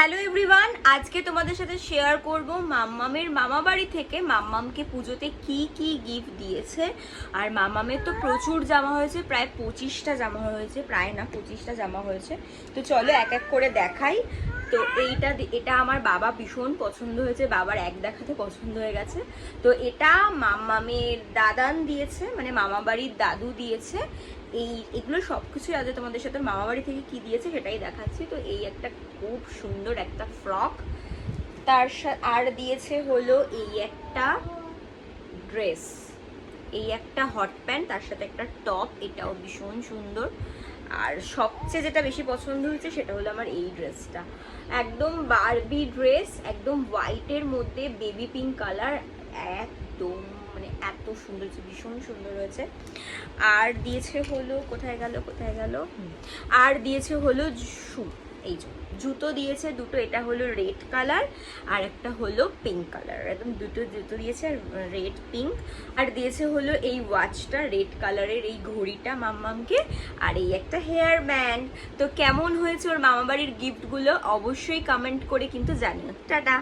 Hello everyone, আজকে তোমাদের সাথে শেয়ার করব মাম্মামের মামা বাড়ি থেকে মাম্মামকে পুজোতে কি কি গিফট দিয়েছে। আর মাম্মামের তো প্রচুর জামা হয়েছে, প্রায় 25টা জামা হয়েছে, প্রায় না 25টা জামা হয়েছে। তো চলো এক এক করে দেখাই। তো এটা আমার বাবা ভীষণ পছন্দ হয়েছে, বাবার এক দেখাতে পছন্দ হয়ে গেছে। তো এটা মাম্মামের দাদান দিয়েছে, মানে মামা বাড়ির দাদু দিয়েছে। এগুলো সবকিছু আজ তোমাদের সাথে মামা বাড়ি থেকে কি দিয়েছে সেটাই দেখাচ্ছি। তো এই একটা খুব সুন্দর একটা ফ্রক, তার সাথে আর দিয়েছে হলো এই একটা ড্রেস, এই একটা হট প্যান্ট, তার সাথে একটা টপ, এটাও ভীষণ সুন্দর। আর সবচেয়ে যেটা বেশি পছন্দ হয়েছে সেটা হলো আমার এই ড্রেসটা, একদম বারবি ড্রেস, একদম হোয়াইটের মধ্যে বেবি পিঙ্ক কালার, একদম মানে এত সুন্দর হয়েছে, ভীষণ সুন্দর হয়েছে। আর দিয়েছে হলো কোথায় গেল আর দিয়েছে হলো এই জুতো দিয়েছে দুটো, এটা হলো রেড কালার আর একটা হলো পিঙ্ক কালার, একদম দুটো জুতো দিয়েছে, রেড পিঙ্ক। আর দিয়েছে হলো এই ওয়াচটা রেড কালারের, এই ঘড়িটা মাম্মামকে, আর এই একটা হেয়ার ব্যান্ড। তো কেমন হয়েছে ওর মামাবাড়ির গিফটগুলো অবশ্যই কমেন্ট করে কিন্তু জানিও। টাটা।